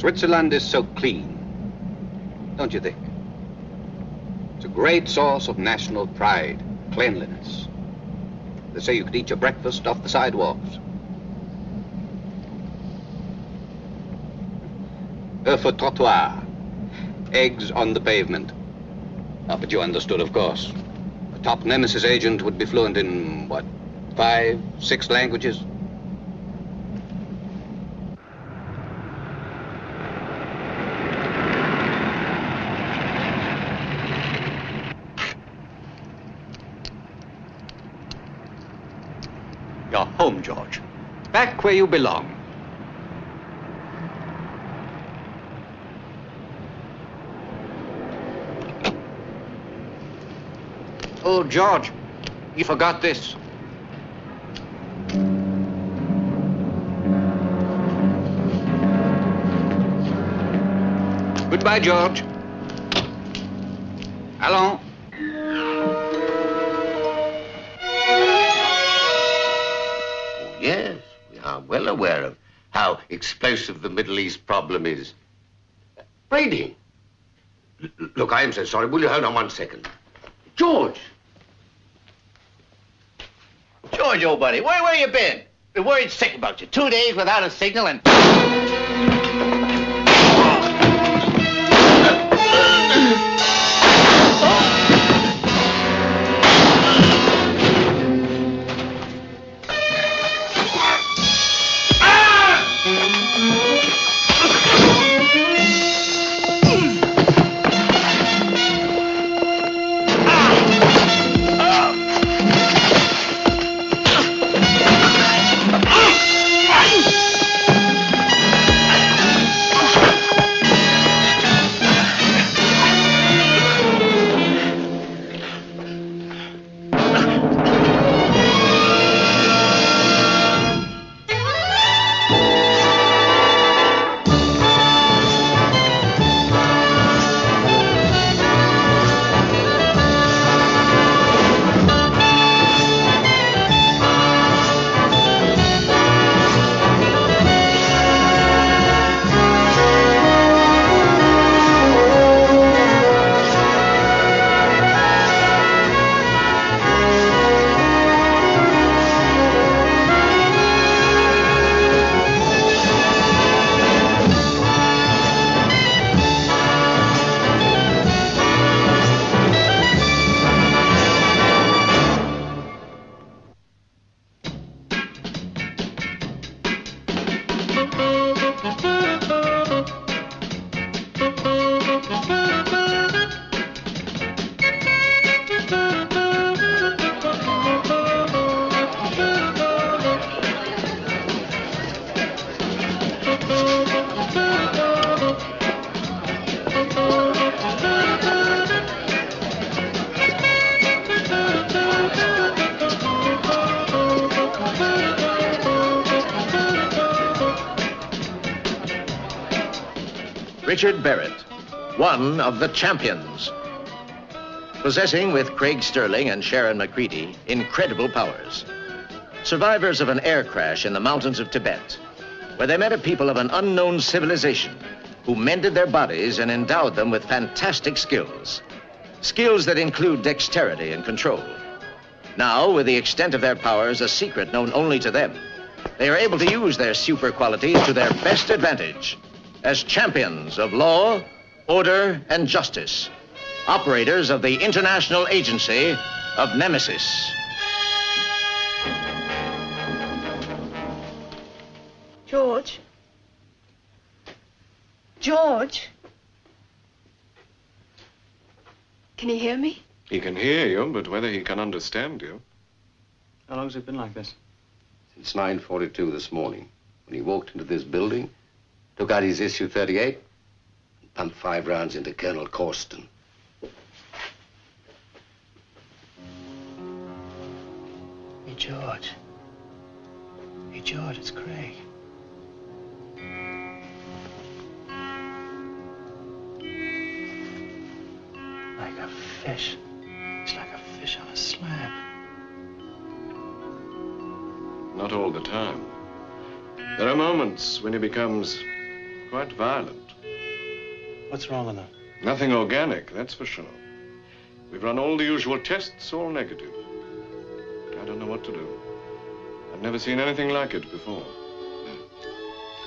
Switzerland is so clean, don't you think? It's a great source of national pride, cleanliness. They say you could eat your breakfast off the sidewalks. Œufs au trottoir, eggs on the pavement. Ah, but you understood, of course. A top Nemesis agent would be fluent in, what, 5, 6 languages? You're home, George. Back where you belong. Oh, George, you forgot this. Goodbye, George. Allons. Oh, yes, we are well aware of how explosive the Middle East problem is. Brady. Look, I am so sorry. Will you hold on 1 second? George! George, old buddy, where you been? Been worried sick about you. 2 days without a signal and... Richard Barrett, one of the champions, possessing with Craig Sterling and Sharon McCready incredible powers. Survivors of an air crash in the mountains of Tibet, where they met a people of an unknown civilization who mended their bodies and endowed them with fantastic skills. Skills that include dexterity and control. Now, with the extent of their powers, a secret known only to them, they are able to use their super qualities to their best advantage as champions of law, order, and justice, operators of the International Agency of Nemesis. George? George? Can he hear me? He can hear you, but whether he can understand you... How long has it been like this? Since 9:42 this morning, when he walked into this building, took out his issue 38, and pumped 5 rounds into Colonel Corsten. Hey, George. Hey, George, it's Craig. Like a fish. It's like a fish on a slab. Not all the time. There are moments when he becomes quite violent. What's wrong with her? Nothing organic, that's for sure. We've run all the usual tests, all negative. I don't know what to do. I've never seen anything like it before.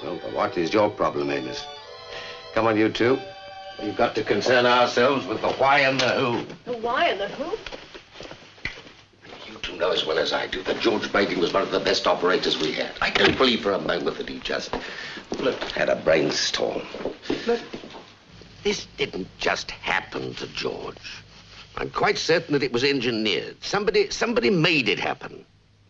Well, but what is your problem, Amos? Come on, you two. We've got to concern ourselves with the why and the who. The why and the who? You two know as well as I do that George Brady was one of the best operators we had. I don't believe for a moment that he just had a brainstorm. But this didn't just happen to George. I'm quite certain that it was engineered. Somebody made it happen.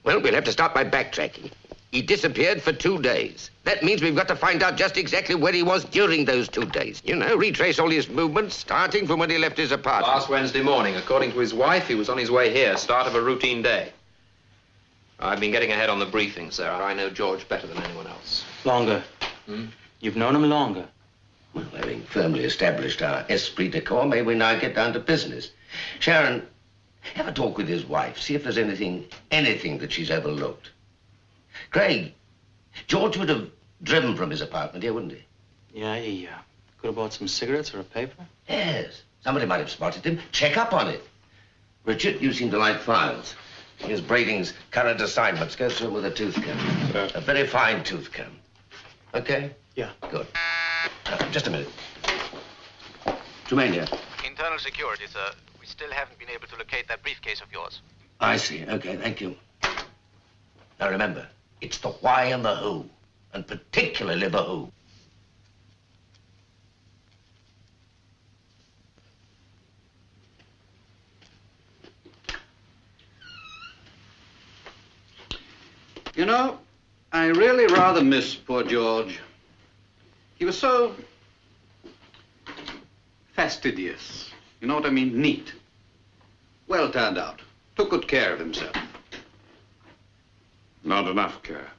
Well, we'll have to start by backtracking. He disappeared for 2 days. That means we've got to find out just exactly where he was during those 2 days. You know, retrace all his movements, starting from when he left his apartment. Last Wednesday morning, according to his wife, he was on his way here, start of a routine day. I've been getting ahead on the briefing, sir. I know George better than anyone else. Longer. You've known him longer. Well, having firmly established our esprit de corps, may we now get down to business. Sharon, have a talk with his wife. See if there's anything that she's overlooked. Craig, George would have driven from his apartment here, wouldn't he? Yeah, he could have bought some cigarettes or a paper. Yes. Somebody might have spotted him. Check up on it. Richard, you seem to like files. Here's Brading's current assignments. Go through them with a tooth comb. A very fine tooth comb. Okay? Yeah. Good. Just a minute. Tremaine here. Internal security, sir. We still haven't been able to locate that briefcase of yours. I see. Okay, thank you. Now remember, it's the why and the who, and particularly the who. You know, I really rather miss poor George. He was so fastidious. You know what I mean? Neat. Well turned out. Took good care of himself. Not enough care.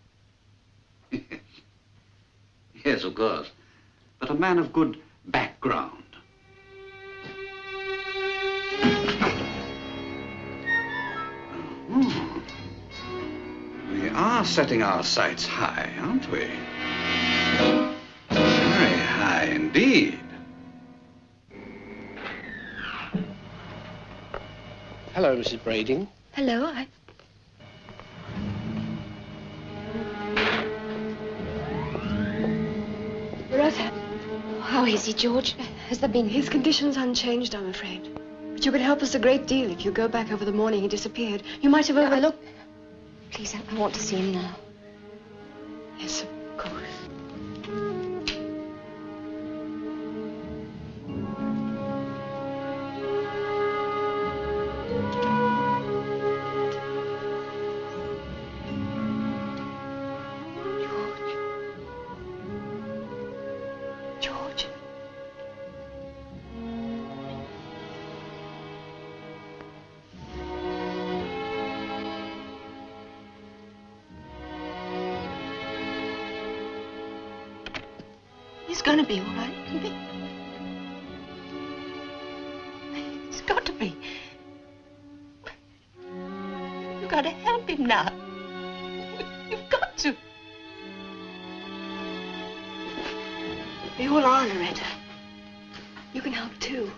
Yes, of course. But a man of good background. We are setting our sights high, aren't we? Very high indeed. Hello, Mrs. Brading. Hello, Loretta. How is he, George? Has there been... His condition's unchanged, I'm afraid. But you could help us a great deal if you go back over the morning he disappeared. You might have overlooked... Please, I want to see him now. Yes, of course. George. He's gonna be all right, isn't he? He's got to be. You've got to help him now. You've got to. We all are, Loretta. You can help too.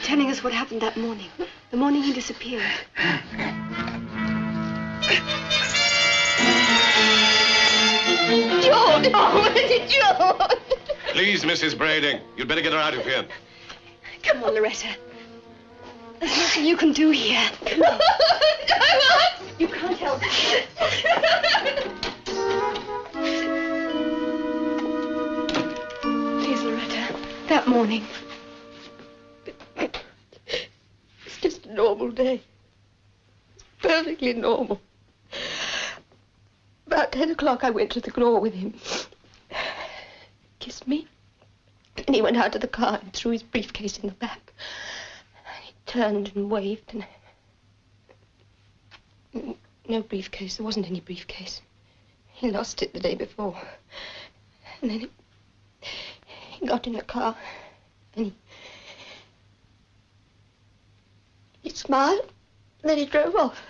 Telling us what happened that morning. The morning he disappeared. George! Oh, George! Please, Mrs. Brading, you'd better get her out of here. Come on, Loretta. There's nothing you can do here. Come on. You can't help it. Please, Loretta. That morning. It's just a normal day. It's perfectly normal. About 10 o'clock, I went to the door with him. Kissed me. And he went out to the car and threw his briefcase in the back. He turned and waved and... No briefcase. There wasn't any briefcase. He lost it the day before. And then he got in the car and he smiled and then he drove off.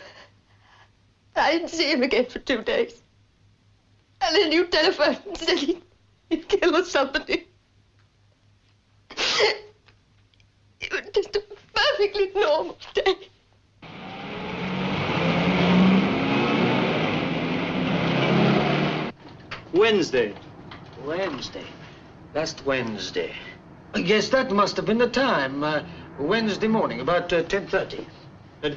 I didn't see him again for 2 days. And then you telephoned and said He'd kill somebody. It was just a perfectly normal day. Wednesday. Wednesday. Last Wednesday. I guess that must have been the time. Wednesday morning, about 10:30.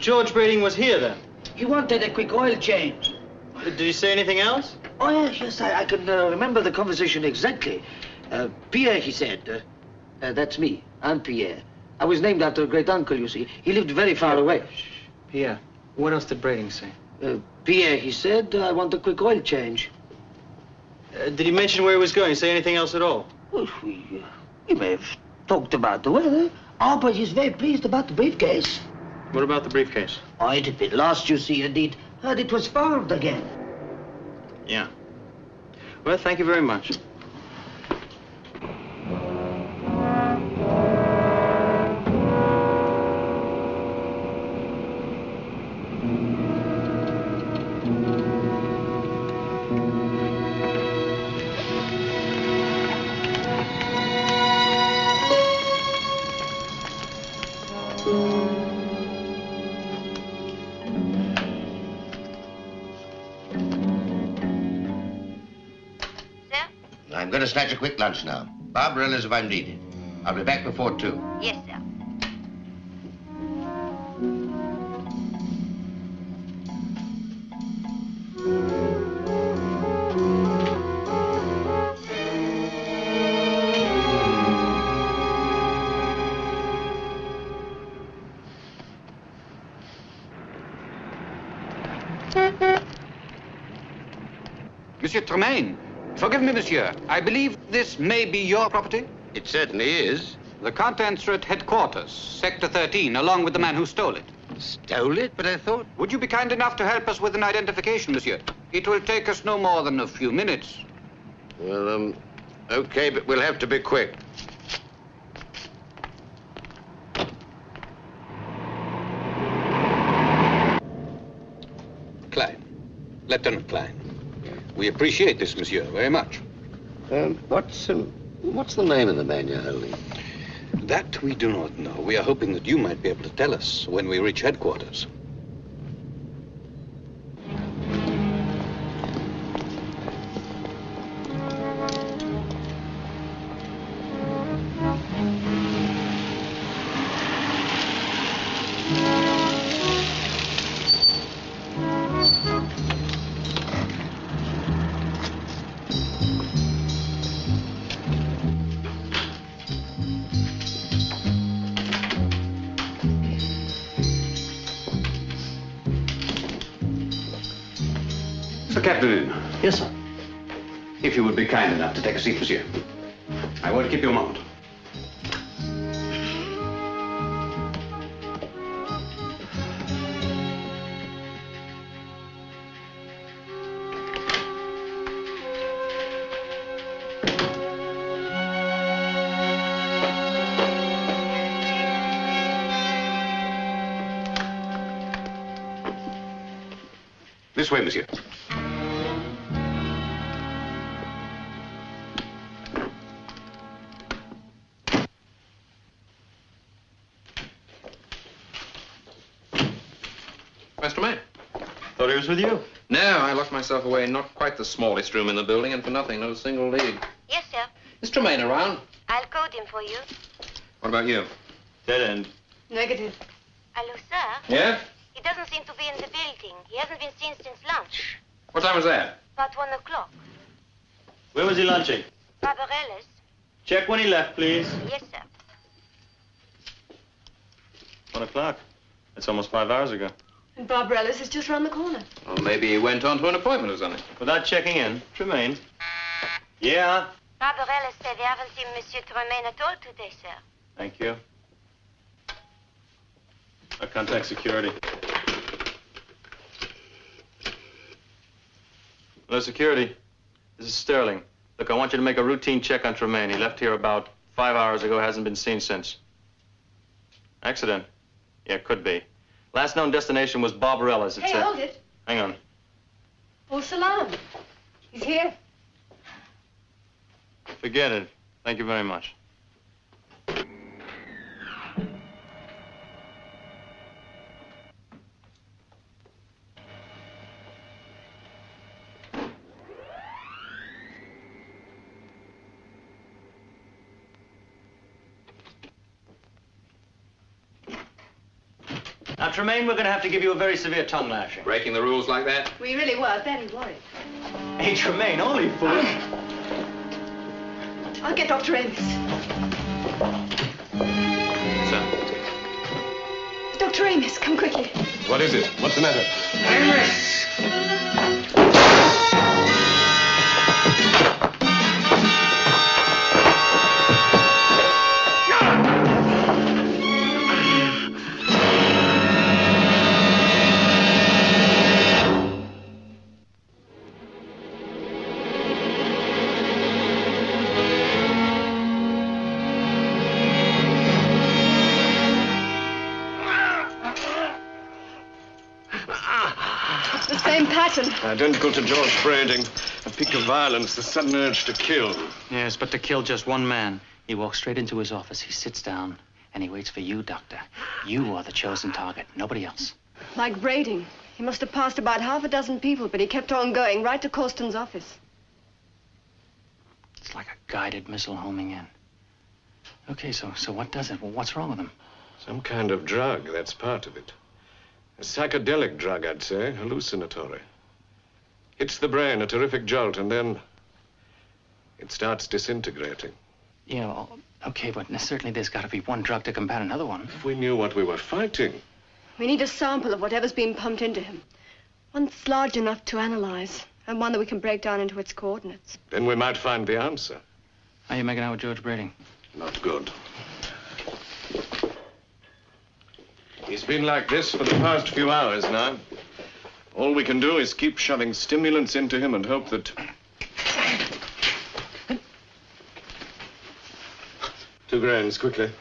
George Brading was here then? He wanted a quick oil change. Did he say anything else? Oh, yes, I can remember the conversation exactly. Pierre, he said. That's me. I'm Pierre. I was named after a great uncle, you see. He lived very far away. Pierre. What else did Brading say? Pierre, he said, I want a quick oil change. Did he mention where he was going? Say anything else at all? Well, we may have talked about the weather. Oh, but he's very pleased about the briefcase. What about the briefcase? Oh, it had been lost, you see, and he'd heard it was found again. Yeah. Well, thank you very much. I'm going to snatch a quick lunch now. Barbarella's if I'm needed. I'll be back before 2. Yes, sir. Monsieur Tremaine, forgive me, monsieur. I believe this may be your property? It certainly is. The contents are at headquarters, Sector 13, along with the man who stole it. Stole it? But I thought... Would you be kind enough to help us with an identification, monsieur? It will take us no more than a few minutes. Well, okay, but we'll have to be quick. Klein. Lieutenant Klein. We appreciate this, monsieur, very much. What's the name of the man you're holding? That we do not know. We are hoping that you might be able to tell us when we reach headquarters. Captain. Yes, sir. If you would be kind enough to take a seat, monsieur. I won't keep you a moment. This way, monsieur. Mr. Mayor. Thought he was with you. No, I locked myself away in not quite the smallest room in the building, and for nothing, not a single lead. Yes, sir. Is Tremaine around? I'll code him for you. What about you? Dead end. Negative. Hello, sir. Yeah? He doesn't seem to be in the building. He hasn't been seen since lunch. What time was that? About 1 o'clock. Where was he lunching? Barbarella's. Check when he left, please. Yes, sir. 1 o'clock. That's almost 5 hours ago. And Barbarella's is just round the corner. Well, maybe he went on to an appointment or something. Without checking in. Tremaine. Yeah? Barbarella said they haven't seen Monsieur Tremaine at all today, sir. Thank you. I'll contact security. Hello, security. This is Sterling. Look, I want you to make a routine check on Tremaine. He left here about 5 hours ago, hasn't been seen since. Accident? Yeah, could be. Last known destination was Barbarella's. Hey, hold it. Hang on. Oh, Salam. He's here. Forget it. Thank you very much. Now, Tremaine, we're going to have to give you a very severe tongue lashing. Breaking the rules like that? We really were very worried. Hey, Tremaine, only foolish. I'll get Dr. Amos. Sir? Dr. Amos, come quickly. What is it? What's the matter? Amos! Identical to George Brading. A peak of violence, the sudden urge to kill. Yes, but to kill just one man. He walks straight into his office, he sits down, and he waits for you, Doctor. You are the chosen target, nobody else. Like Brading. He must have passed about half a dozen people, but he kept on going right to Corsten's office. It's like a guided missile homing in. Okay, so what does it? Well, what's wrong with him? Some kind of drug, that's part of it. A psychedelic drug, I'd say, hallucinatory. Hits the brain, a terrific jolt, and then it starts disintegrating. Yeah, well, okay, but certainly there's got to be one drug to combat another one. If we knew what we were fighting. We need a sample of whatever's being pumped into him. One that's large enough to analyze, and one that we can break down into its coordinates. Then we might find the answer. How are you making out with George Brading? Not good. He's been like this for the past few hours now. All we can do is keep shoving stimulants into him and hope that... 2 grains, quickly.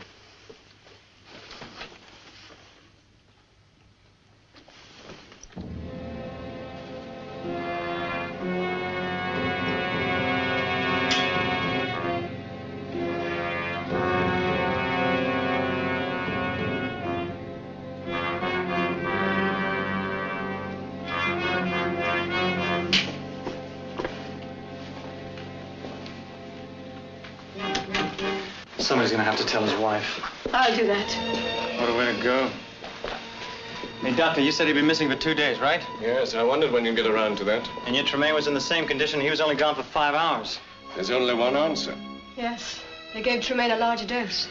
Somebody's gonna have to tell his wife. I'll do that. What a way to go. Hey, Doctor, you said he'd been missing for 2 days, right? Yes, I wondered when you'd get around to that. And yet Tremaine was in the same condition. He was only gone for 5 hours. There's only one answer. Yes, they gave Tremaine a larger dose.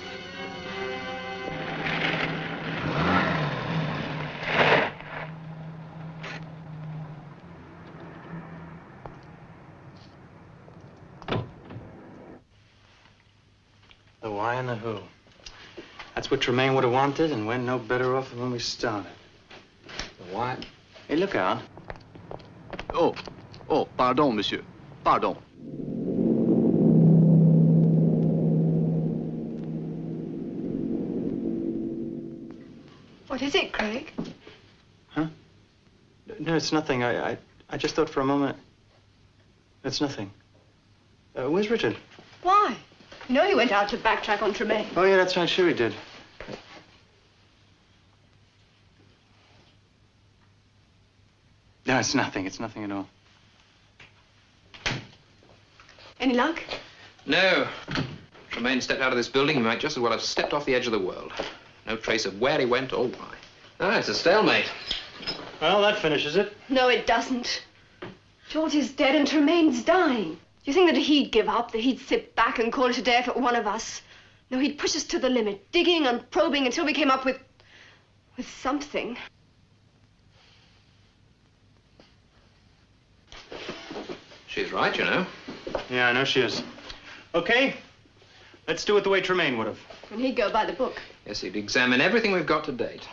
The why and the who. That's what Tremaine would have wanted, and we're no better off than when we started. The why? Hey, look out. Oh, pardon, monsieur. Pardon. What is it, Craig? Huh? No, it's nothing. I just thought for a moment. It's nothing. Where's Richard? Why? You know he went out to backtrack on Tremaine. Oh, yeah, that's right. Sure he did. No, it's nothing. It's nothing at all. Any luck? No. Tremaine stepped out of this building, he might just as well have stepped off the edge of the world. No trace of where he went or why. Ah, it's a stalemate. Well, that finishes it. No, it doesn't. George is dead and Tremaine's dying. Do you think that he'd give up, that he'd sit back and call it a day if it were one of us? No, he'd push us to the limit, digging and probing until we came up with something. She's right, you know. Yeah, I know she is. Okay, let's do it the way Tremaine would have. And he'd go by the book. Yes, he'd examine everything we've got to date.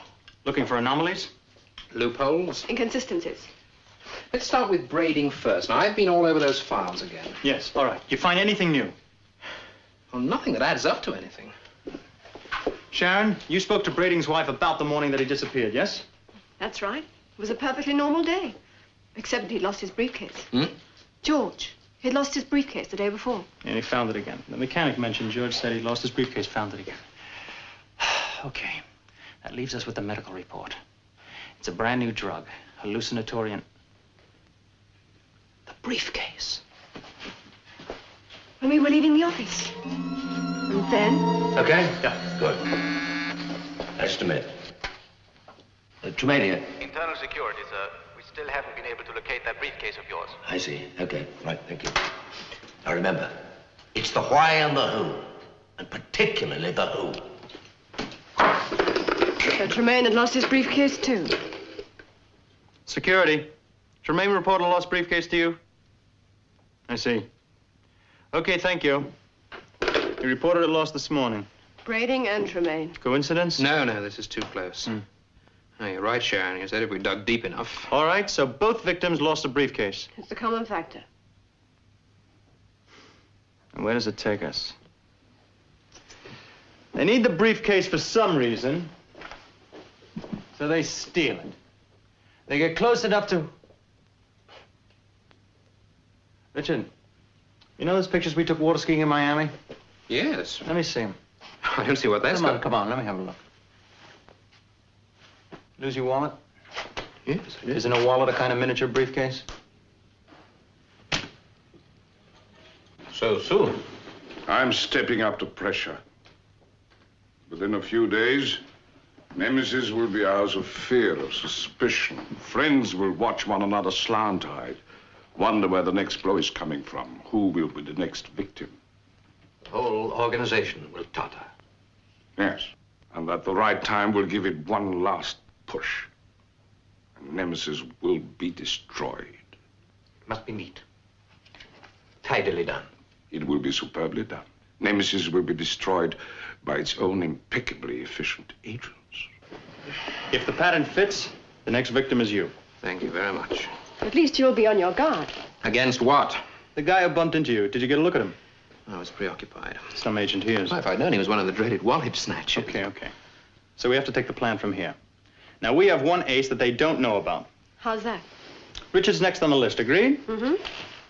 Looking for anomalies? Loopholes? Inconsistencies. Let's start with Brading first. Now, I've been all over those files again. Yes, all right. You find anything new? Well, nothing that adds up to anything. Sharon, you spoke to Brading's wife about the morning that he disappeared, yes? That's right. It was a perfectly normal day. Except that he'd lost his briefcase. Hmm? George. He'd lost his briefcase the day before. And he found it again. The mechanic mentioned George said he'd lost his briefcase, found it again. Okay. That leaves us with the medical report. It's a brand new drug, hallucinatory and... The briefcase. When we were leaving the office. And then? Okay? Yeah. Good. Nice to meet. Tremaine here. Internal security, sir. We still haven't been able to locate that briefcase of yours. I see. Okay. Right. Thank you. Now remember, it's the why and the who, and particularly the who. So Tremaine had lost his briefcase, too. Security. Tremaine reported a lost briefcase to you? I see. Okay, thank you. He reported it lost this morning. Brading and Tremaine. Coincidence? No, this is too close. No, you're right, Sharon. You said if we dug deep enough. All right, so both victims lost a briefcase. It's a common factor. And where does it take us? They need the briefcase for some reason, so they steal it. They get close enough to... Richard, you know those pictures we took water skiing in Miami? Yes. Let me see them. I don't see what that's got. Come on, let me have a look. Lose your wallet? Yes, I did. Isn't a wallet a kind of miniature briefcase? So soon? I'm stepping up to pressure. Within a few days, Nemesis will be ours of fear, of suspicion. Friends will watch one another slant-eyed, wonder where the next blow is coming from, who will be the next victim. The whole organization will totter. Yes, and at the right time, we'll give it one last push. And Nemesis will be destroyed. It must be neat. Tidily done. It will be superbly done. Nemesis will be destroyed by its own impeccably efficient agents. If the pattern fits, the next victim is you. Thank you very much. At least you'll be on your guard. Against what? The guy who bumped into you. Did you get a look at him? I was preoccupied. Some agent he is. Well, if I'd known he was one of the dreaded wallet snatchers. Okay. So we have to take the plan from here. Now, we have one ace that they don't know about. How's that? Richard's next on the list, agreed? Mm-hmm.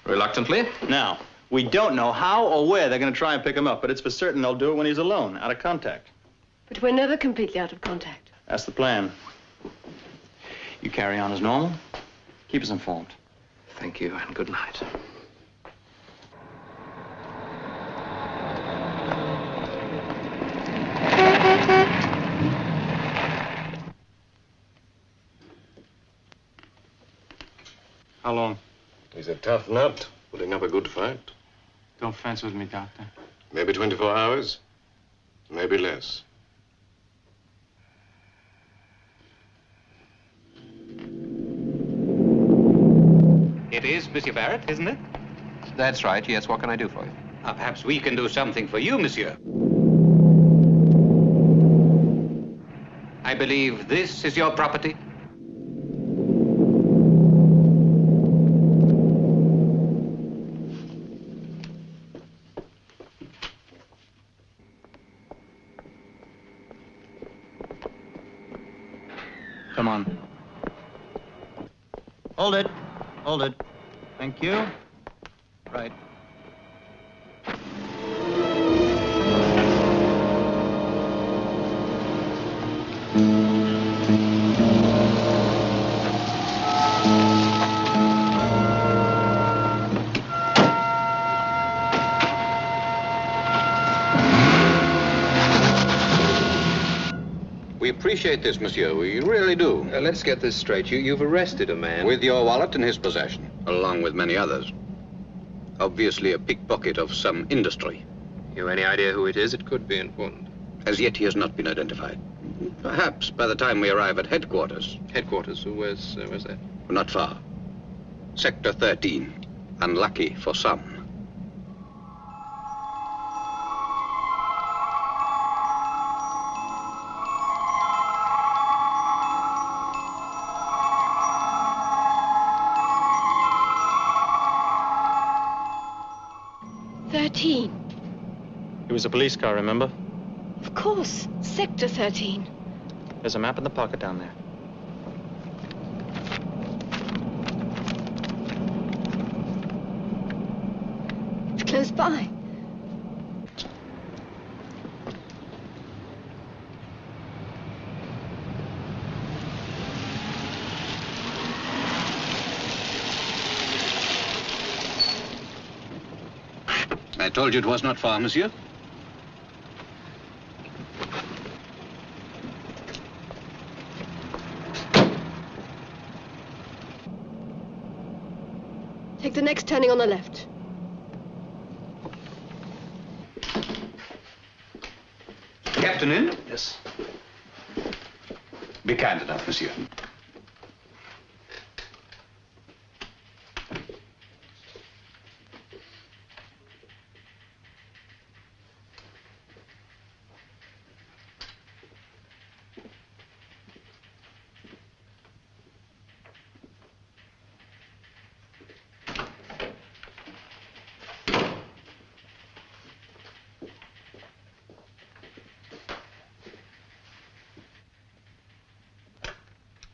Reluctantly? Now, we don't know how or where they're going to try and pick him up, but it's for certain they'll do it when he's alone, out of contact. But we're never completely out of contact. That's the plan. You carry on as normal. Keep us informed. Thank you, and good night. How long? He's a tough nut, putting up a good fight. Don't fence with me, Doctor. Maybe 24 hours, maybe less. It is, Monsieur Barrett, isn't it? That's right, yes. What can I do for you? Perhaps we can do something for you, Monsieur. I believe this is your property? Come on. Hold it. Hold it. Thank you. Right. We appreciate this, monsieur. We really do. Let's get this straight. You've arrested a man. With your wallet in his possession, along with many others. Obviously a pickpocket of some industry. You any idea who it is? It could be important. As yet, he has not been identified. Perhaps by the time we arrive at headquarters. Headquarters? Where's that? Not far. Sector 13. Unlucky for some. It was a police car, remember? Of course. Sector 13. There's a map in the pocket down there. close by. I told you it was not far, monsieur. Take the next turning on the left. Captain in? Yes. Be kind enough, monsieur.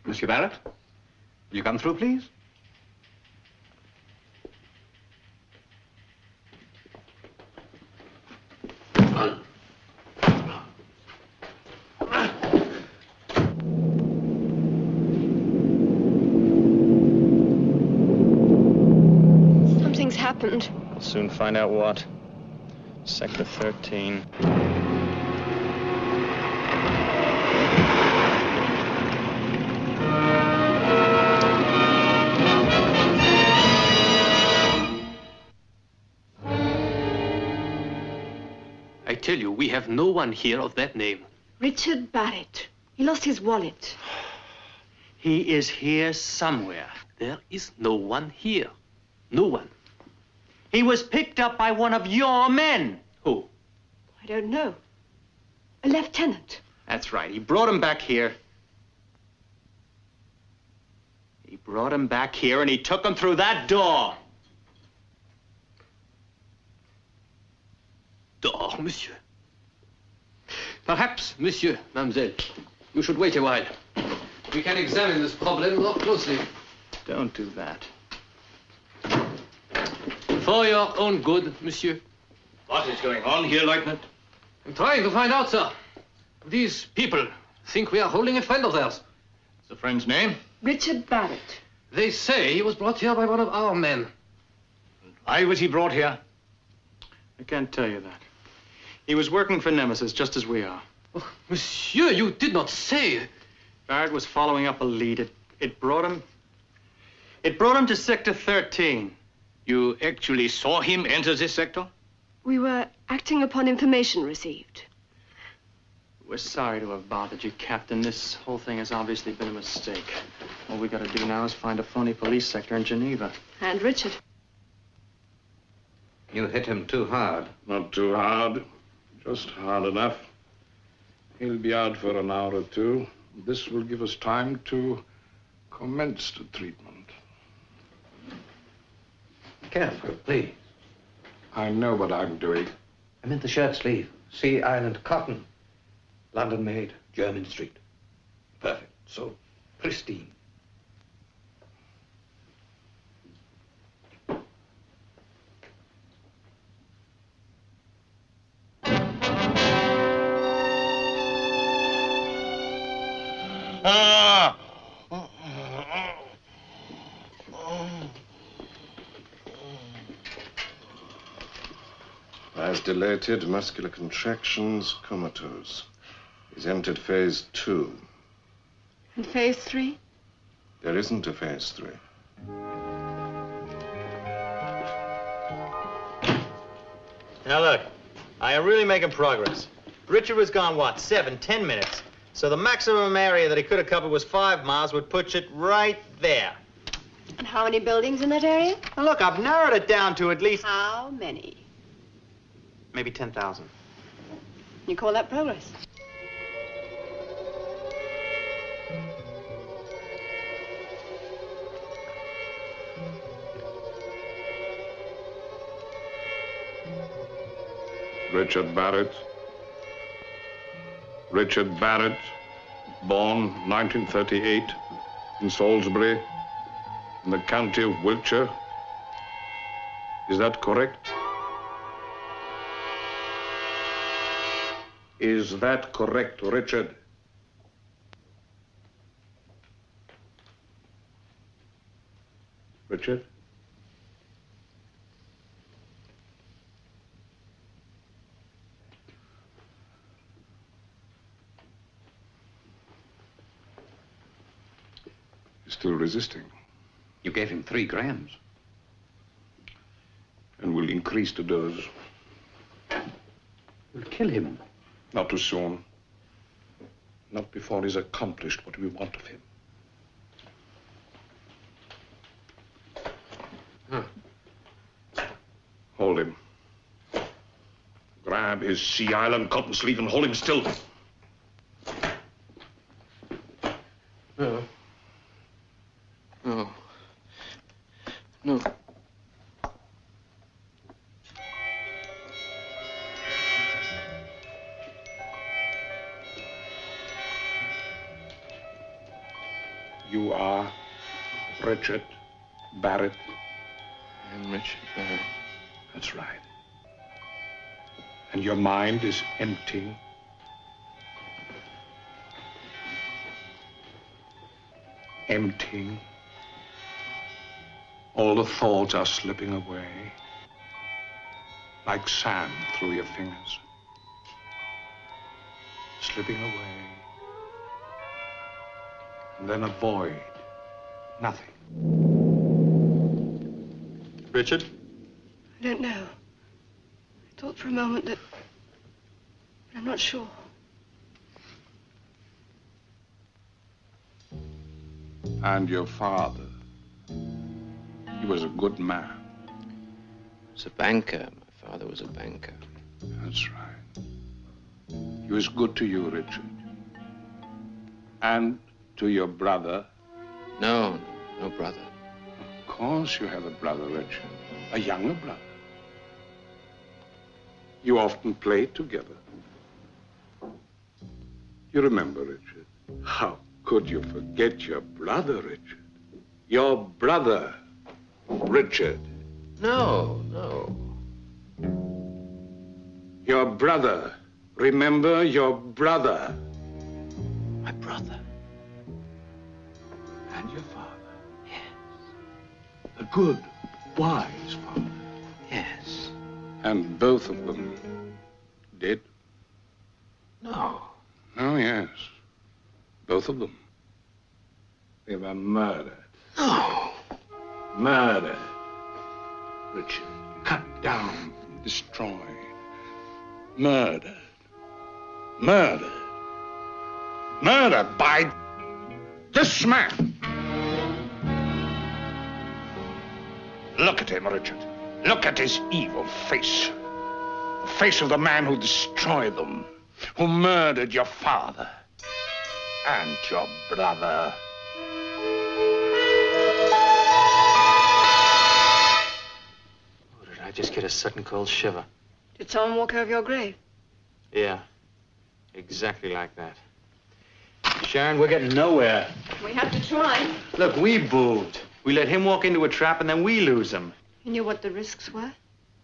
Monsieur Barrett, will you come through, please? Something's happened. We'll soon find out what. Sector 13. I tell you, we have no one here of that name. Richard Barrett. He lost his wallet. He is here somewhere. There is no one here. No one. He was picked up by one of your men. Who? I don't know. A lieutenant. That's right. He brought him back here. He brought him back here and he took him through that door. Door, monsieur. Perhaps, monsieur, mademoiselle, you should wait a while. We can examine this problem more closely. Don't do that. For your own good, monsieur. What is going on here, Lieutenant? I'm trying to find out, sir. These people think we are holding a friend of theirs. The friend's name? Richard Barrett. They say he was brought here by one of our men. Why was he brought here? I can't tell you that. He was working for Nemesis, just as we are. Oh, monsieur, you did not say. Barrett was following up a lead. It brought him to Sector 13. You actually saw him enter this sector? We were acting upon information received. We're sorry to have bothered you, Captain. This whole thing has obviously been a mistake. All we gotta do now is find a phony police sector in Geneva. And Richard. You hit him too hard. Not too hard. Just hard enough. He'll be out for an hour or two. This will give us time to commence the treatment. Careful, please. I know what I'm doing. I meant the shirt sleeve. Sea Island cotton. London made, Jermyn Street. Perfect. So pristine. As dilated, muscular contractions, comatose. He's entered phase 2. And phase 3? There isn't a phase 3. Now look, I am really making progress. Richard was gone, what, 7-10 minutes? So the maximum area that he could have covered was 5 miles, would put it right there. And how many buildings in that area? Now look, I've narrowed it down to at least... How many? Maybe 10,000. You call that progress? Richard Barrett. Richard Barrett, born 1938 in Salisbury, in the county of Wiltshire. Is that correct? Is that correct, Richard? Richard? He's still resisting. You gave him 3 grams. And we'll increase the dose. We'll kill him. Not too soon. Not before he's accomplished what we want of him. Hold him. Grab his Sea Island cotton sleeve and hold him still. No. No. No. You are Richard Barrett. I'm Richard Barrett. That's right. And your mind is empty. Empty. All the thoughts are slipping away. Like sand through your fingers. Slipping away. And then a void. Nothing. Richard? I don't know. I thought for a moment that... but I'm not sure. And your father. He was a good man. He was a banker. My father was a banker. That's right. He was good to you, Richard. And to your brother. No, no brother. Of course you have a brother, Richard. A younger brother. You often played together. You remember, Richard? How could you forget your brother, Richard? Your brother, Richard. No, no. Your brother. Remember your brother. My brother. And your father. Yes. A good, wise father. Yes. And both of them dead? No. Oh, yes. Both of them. They were murdered. No. Murdered. Richard. Cut down, destroyed. Murdered. Murdered. Murdered by this man. Look at him, Richard. Look at his evil face. The face of the man who destroyed them, who murdered your father and your brother. Oh, did I just get a sudden cold shiver? Did someone walk over your grave? Yeah, exactly like that. Sharon, we're getting nowhere. We have to try. Look, we booved. We let him walk into a trap and then we lose him. You knew what the risks were?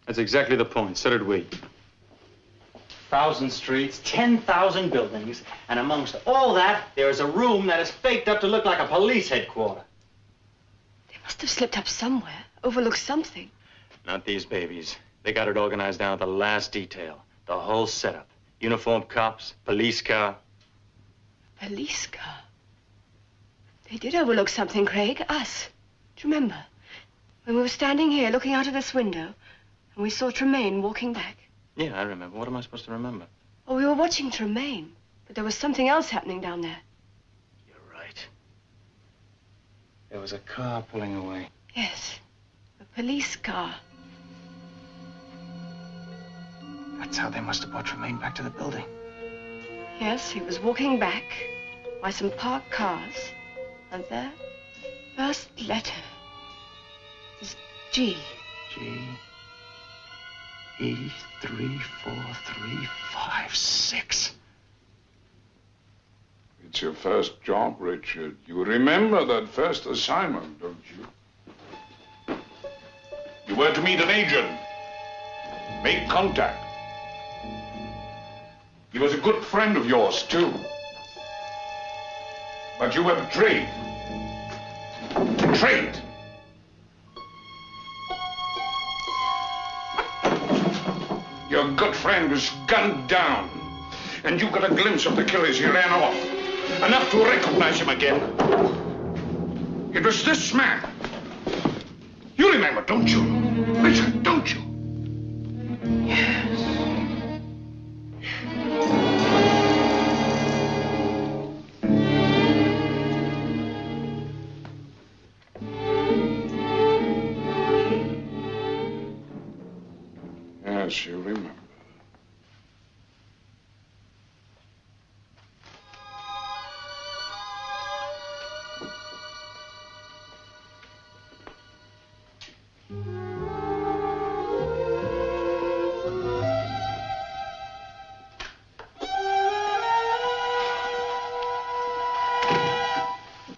That's exactly the point. So did we. 1,000 streets, 10,000 buildings, and amongst all that, there is a room that is faked up to look like a police headquarters. They must have slipped up somewhere, overlooked something. Not these babies. They got it organized down to the last detail. The whole setup. Uniformed cops, police car. Police car? They did overlook something, Craig. Us. Do you remember? When we were standing here looking out of this window, and we saw Tremaine walking back. Yeah, I remember. What am I supposed to remember? Oh, we were watching Tremaine, but there was something else happening down there. You're right. There was a car pulling away. Yes, a police car. That's how they must have brought Tremaine back to the building. Yes, he was walking back by some parked cars, and their first letter was G. G. E34356. It's your first job, Richard. You remember that first assignment, don't you? You were to meet an agent. Make contact. He was a good friend of yours, too. But you were betrayed. Betrayed. Your good friend was gunned down, and you got a glimpse of the killer as he ran off. Enough to recognize him again. It was this man. You remember, don't you? Richard, don't you? Yes, you remember.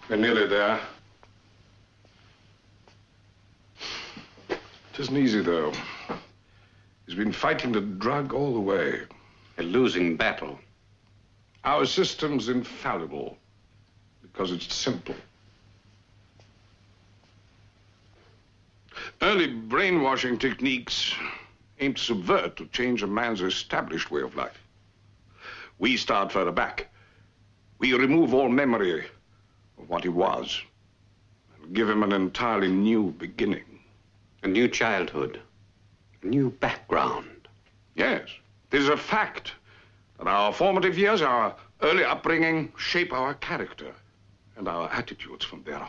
We're nearly there. It isn't easy, though. He's been fighting the drug all the way. A losing battle. Our system's infallible because it's simple. Early brainwashing techniques aim to subvert, to change a man's established way of life. We start further back. We remove all memory of what he was and give him an entirely new beginning. A new childhood. A new background. Yes, it is a fact that our formative years, our early upbringing, shape our character and our attitudes from there on.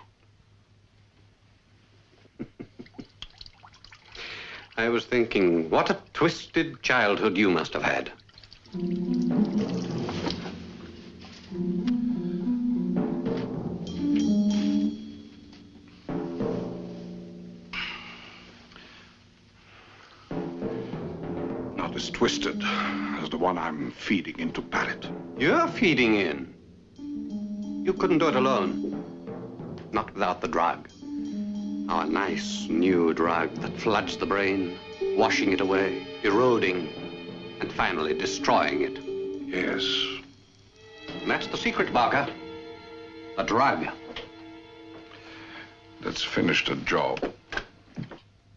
I was thinking, what a twisted childhood you must have had. Not as twisted as the one I'm feeding into Barrett. You're feeding in. You couldn't do it alone. Not without the drug. Our nice new drug that floods the brain, washing it away, eroding, and finally destroying it. Yes. And that's the secret, Barker. A drug. Let's finish the job.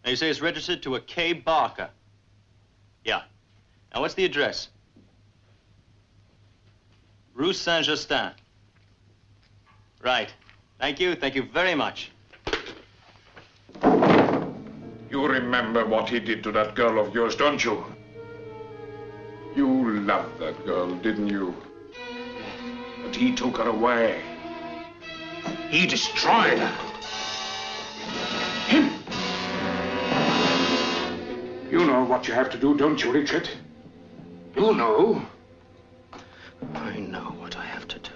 Now you say it's registered to a K. Barker. Yeah. Now what's the address? Rue Saint-Justin. Right. Thank you very much. You remember what he did to that girl of yours, don't you? You loved that girl, didn't you? But he took her away. He destroyed her. Him. You know what you have to do, don't you, Richard? You know. I know what I have to do.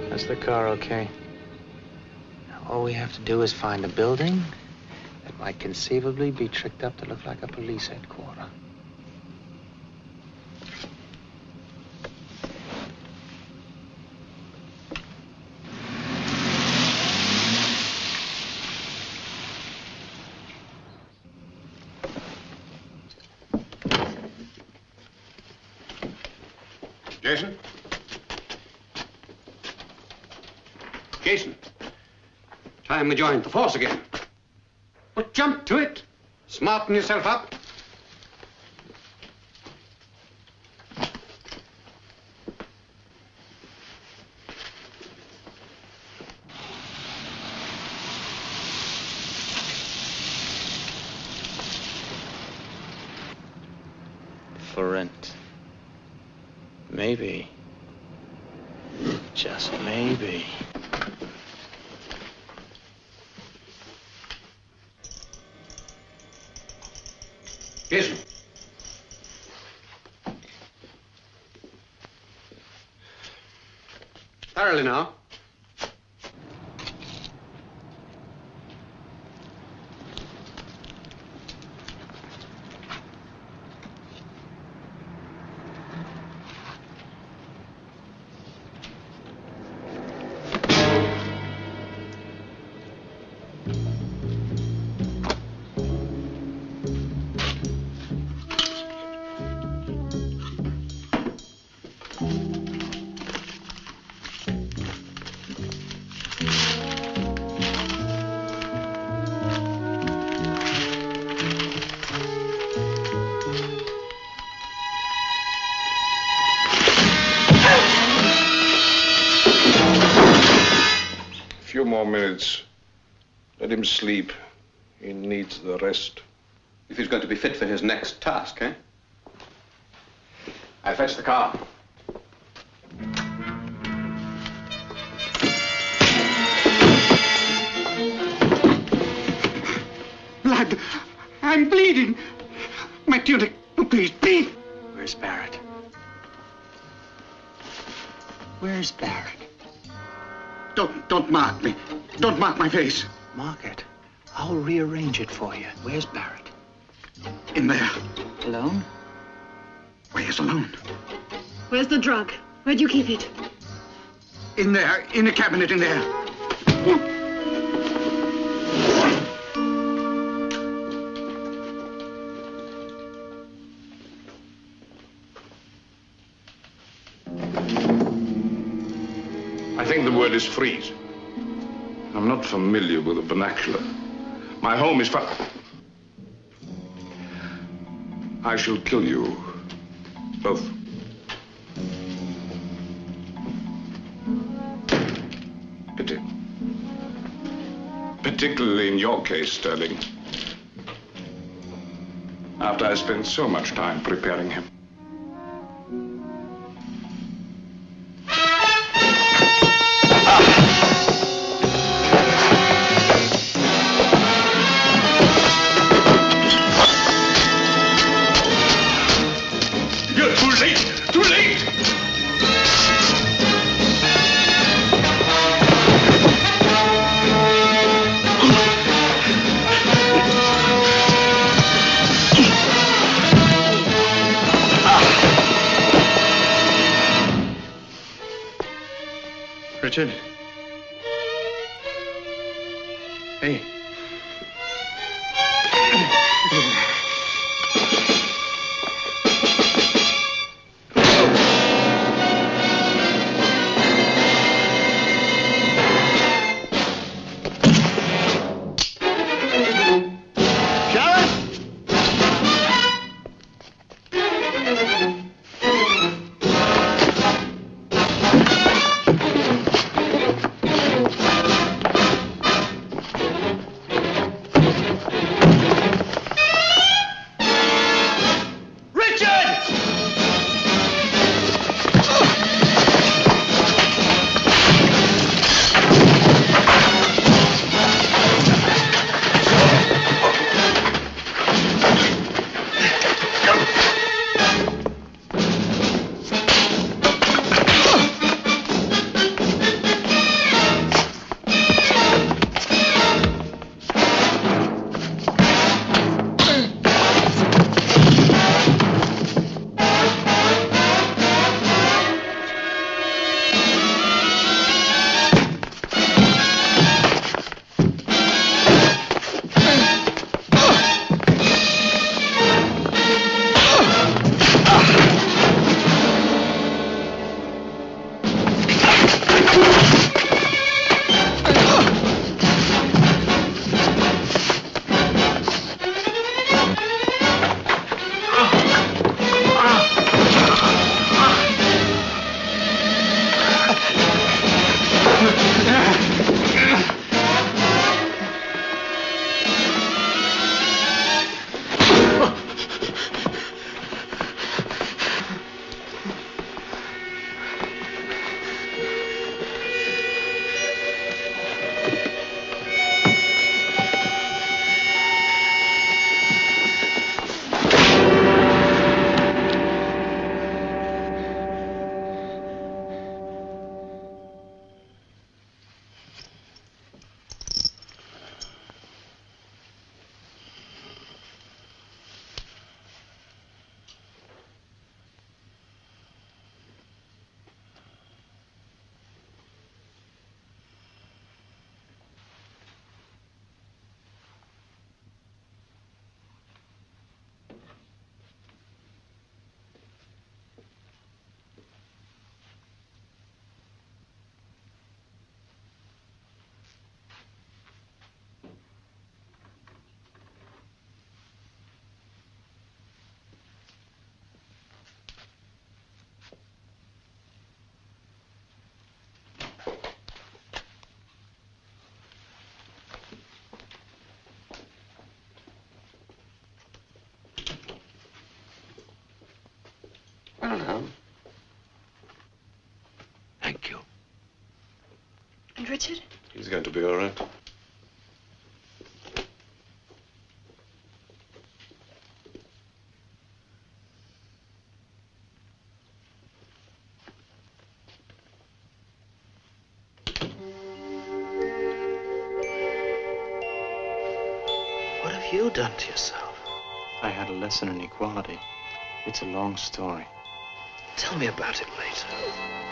That's the car, okay. Now, all we have to do is find a building that might conceivably be tricked up to look like a police headquarters. Jason? Jason, time we joined the force again. But jump to it. Smarten yourself up. for rent. Maybe. Just maybe. Yes, sir. Thoroughly now. Few more minutes. Let him sleep. He needs the rest. If he's going to be fit for his next task, eh? I fetch the car. Blood! I'm bleeding! My tunic! Oh, please, please! Where's Barrett? Where's Barrett? Don't mark me. Don't mark my face. Mark it. I'll rearrange it for you. Where's Barrett? In there. Alone? Where's alone? Where's the drug? Where'd you keep it? In there. In the cabinet in there. I think the word is freeze. I'm not familiar with the vernacular. My home is far. I shall kill you. Both. Particularly in your case, Sterling. After I spent so much time preparing him. You're too late! Too late! Richard? Hey. now. Thank you. And Richard? He's going to be all right. What have you done to yourself? I had a lesson in equality. It's a long story. Tell me about it later.